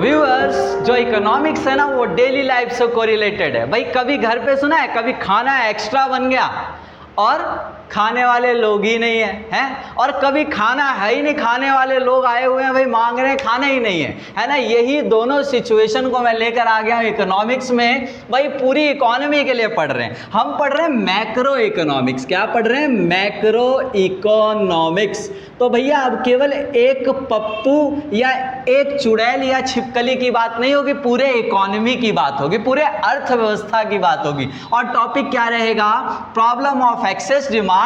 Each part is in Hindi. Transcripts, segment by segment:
व्यूअर्स, जो इकोनॉमिक्स है ना वो डेली लाइफ से कोरिलेटेड है। भाई कभी घर पे सुना है कभी खाना एक्स्ट्रा बन गया और खाने वाले लोग ही नहीं हैं, और कभी खाना है ही नहीं, खाने वाले लोग आए हुए हैं भाई मांग रहे हैं, खाना ही नहीं है ना। यही दोनों सिचुएशन को मैं लेकर आ गया हूँ इकोनॉमिक्स में। भाई पूरी इकोनॉमी के लिए पढ़ रहे हैं, हम पढ़ रहे हैं मैक्रो इकोनॉमिक्स। क्या पढ़ रहे हैं? Macro economics. तो भैया अब केवल एक पप्पू या एक चुड़ैल या छिपकली की बात नहीं होगी, पूरे इकोनॉमी की बात होगी, पूरे अर्थव्यवस्था की बात होगी। और टॉपिक क्या रहेगा? Problem of excess demand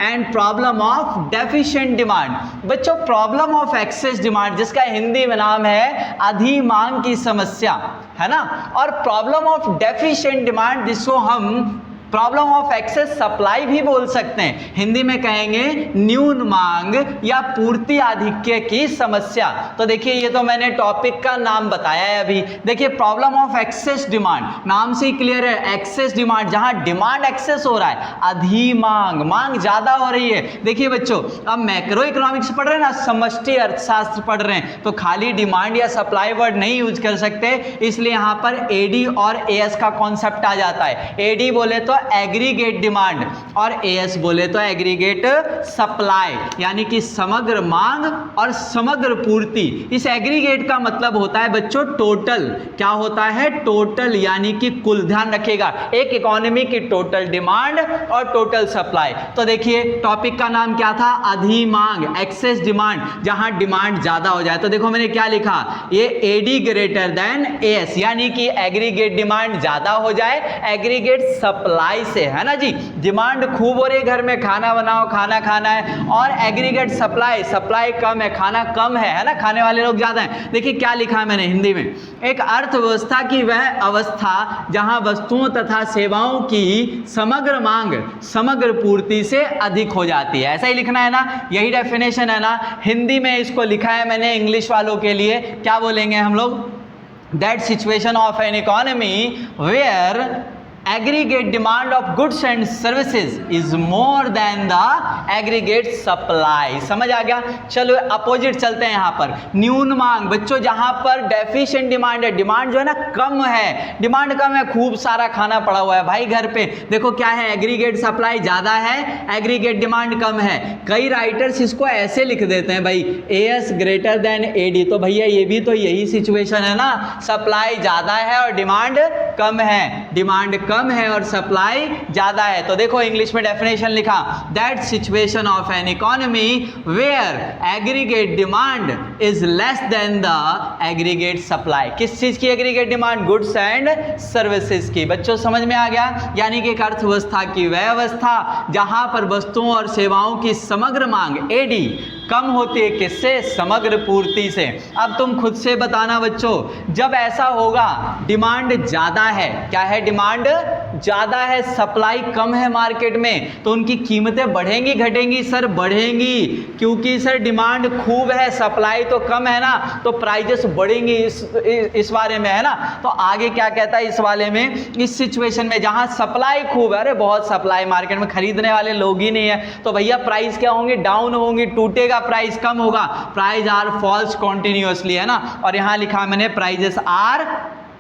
and problem of deficient demand. बच्चों प्रॉब्लम ऑफ एक्सेस डिमांड, जिसका हिंदी में नाम है अधिमांग की समस्या, है ना। और प्रॉब्लम ऑफ डेफिशिएंट डिमांड, जिसको हम प्रॉब्लम ऑफ एक्सेस सप्लाई भी बोल सकते हैं, हिंदी में कहेंगे न्यून मांग या पूर्ति आधिक्य की समस्या। तो देखिए ये तो मैंने टॉपिक का नाम बताया है अभी। देखिए प्रॉब्लम ऑफ एक्सेस डिमांड, नाम से ही क्लियर है, एक्सेस डिमांड, जहां डिमांड एक्सेस हो रहा है, अधिमांग, मांग ज्यादा हो रही है। देखिए बच्चों अब मैक्रो इकोनॉमिक्स पढ़ रहे हैं ना, समष्टि अर्थशास्त्र पढ़ रहे हैं, तो खाली डिमांड या सप्लाई वर्ड नहीं यूज कर सकते, इसलिए यहां पर एडी और एएस का कॉन्सेप्ट आ जाता है। एडी बोले तो एग्रीगेट डिमांड और एएस बोले तो एग्रीगेट सप्लाई, यानी कि समग्र मांग और समग्र पूर्ति। इस एग्रीगेट का मतलब होता है बच्चों टोटल। क्या होता है? टोटल, यानी कि कुल। ध्यान रखिएगा, एक इकोनॉमी की टोटल डिमांड और टोटल सप्लाई। तो देखिए टॉपिक का नाम क्या था? अधिमांग, एक्सेस डिमांड, जहां डिमांड ज्यादा हो जाए। तो देखो मैंने क्या लिखा, ये एडी ग्रेटर देन एएस, यानी कि एग्रीगेट डिमांड ज्यादा हो जाए एग्रीगेट सप्लाई से, है ना जी। डिमांड खूब हो रही है, घर में खाना बनाओ, खाना खाना है, और एग्रीगेट सप्लाई, सप्लाई कम है, खाना कम है ना, खाने वाले लोग ज्यादा हैं। देखिए क्या लिखा है मैंने हिंदी में, एक अर्थव्यवस्था की वह अवस्था जहां वस्तुओं तथा सेवाओं की समग्र मांग समग्र पूर्ति से अधिक हो जाती है। ऐसा ही लिखना है ना, यही डेफिनेशन है ना। हिंदी में इसको लिखा है मैंने इंग्लिश वालों के लिए, क्या बोलेंगे हम लोग? That situation of an economy where aggregate demand of goods and services is more than the aggregate supply। समझ आ गया? चलो अपोजिट चलते हैं यहाँ पर, न्यून मांग। बच्चों जहाँ पर डेफिशिएंट डिमांड है, डिमांड जो है ना कम है, डिमांड कम है, खूब सारा खाना पड़ा हुआ है भाई घर पे, देखो क्या है, एग्रीगेट सप्लाई ज़्यादा है, एग्रीगेट डिमांड कम है। कई राइटर्स इसको ऐसे लिख देते हैं भाई, एएस ग्रेटर देन एडी। तो भैया ये भी तो यही सिचुएशन है ना, सप्लाई ज़्यादा है और डिमांड कम है, डिमांड कम है और सप्लाई ज्यादा है। तो देखो इंग्लिश में डेफिनेशन लिखा, that situation of an economy where aggregate demand is less than the aggregate supply. किस चीज की aggregate demand? Goods and services की। बच्चों समझ में आ गया? यानी कि एक अर्थव्यवस्था की वह अवस्था जहां पर वस्तुओं और सेवाओं की समग्र मांग एडी कम होती है, किससे? समग्र पूर्ति से। अब तुम खुद से बताना बच्चों, जब ऐसा होगा डिमांड ज्यादा है, क्या है? डिमांड ज्यादा है, सप्लाई कम है मार्केट में, तो उनकी कीमतें बढ़ेंगी घटेंगी? सर बढ़ेंगी, क्योंकि सर डिमांड खूब है, सप्लाई तो कम है ना, तो प्राइजेस बढ़ेंगी इस बारे में, है ना। तो आगे क्या कहता है इस वाले में, इस सिचुएशन में जहां सप्लाई खूब है, अरे बहुत सप्लाई मार्केट में, खरीदने वाले लोग ही नहीं है, तो भैया प्राइस क्या होंगे? डाउन होंगी, टूटेगा, प्राइस कम होगा, प्राइस आर फॉल्स कॉन्टिन्यूअसली, है ना। और यहां लिखा मैंने prices are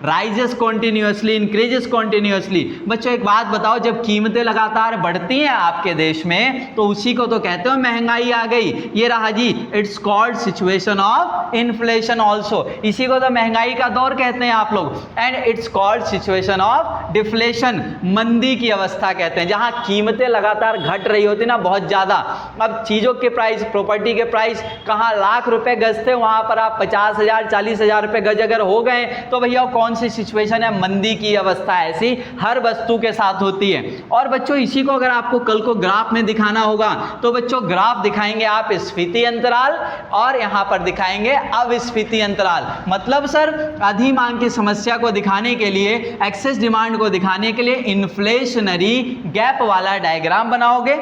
rises continuously, increases continuously. बच्चों एक बात बताओ, जब कीमतें लगातार बढ़ती हैं आपके देश में, तो उसी को तो कहते हो महंगाई आ गई। ये रहा जी, it's called situation of inflation also, इसी को तो महंगाई का दौर कहते हैं आप लोग। And it's called situation of deflation, मंदी की अवस्था कहते हैं, जहां कीमतें लगातार घट रही होती ना बहुत ज्यादा। अब चीजों के प्राइस, प्रॉपर्टी के प्राइस कहाँ लाख रुपए गज थे, वहां पर आप 50,000 40,000 रुपए गज अगर हो गए, तो भैया कौन सी सिचुएशन है? मंदी की अवस्था। ऐसी हर वस्तु के साथ होती है। और बच्चों इसी को अगर आपको कल को ग्राफ में दिखाना होगा, तो बच्चों ग्राफ दिखाएंगे आप स्फीति अंतराल, और यहां पर दिखाएंगे अविस्फीति अंतराल। मतलब सर अधिमांग की समस्या को दिखाने के लिए, एक्सेस डिमांड को दिखाने के लिए इन्फ्लेशनरी गैप वाला डायग्राम बनाओगे,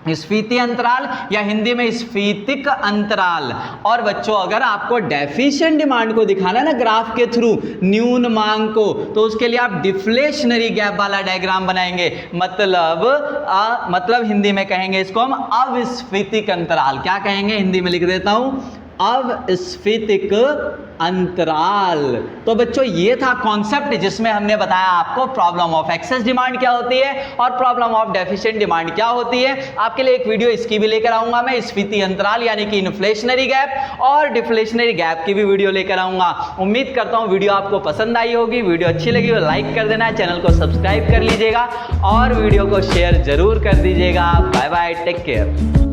स्फीति अंतराल, या हिंदी में स्फीतिक अंतराल। और बच्चों अगर आपको डेफिशिएंट डिमांड को दिखाना है ना ग्राफ के थ्रू, न्यून मांग को, तो उसके लिए आप डिफ्लेशनरी गैप वाला डायग्राम बनाएंगे। मतलब हिंदी में कहेंगे इसको हम अविस्फीतिक अंतराल। क्या कहेंगे? हिंदी में लिख देता हूं, अवस्फीतिक अंतराल। तो बच्चों ये था कॉन्सेप्ट जिसमें हमने बताया आपको प्रॉब्लम ऑफ एक्सेस डिमांड क्या होती है और प्रॉब्लम ऑफ डेफिशिएंट डिमांड क्या होती है। आपके लिए एक वीडियो इसकी भी लेकर आऊंगा मैं, स्फीति अंतराल यानी कि इन्फ्लेशनरी गैप और डिफ्लेशनरी गैप की भी वीडियो लेकर आऊंगा। उम्मीद करता हूं वीडियो आपको पसंद आई होगी। वीडियो अच्छी लगी तो लाइक कर देना, चैनल को सब्सक्राइब कर लीजिएगा और वीडियो को शेयर जरूर कर दीजिएगा। Bye bye, take care.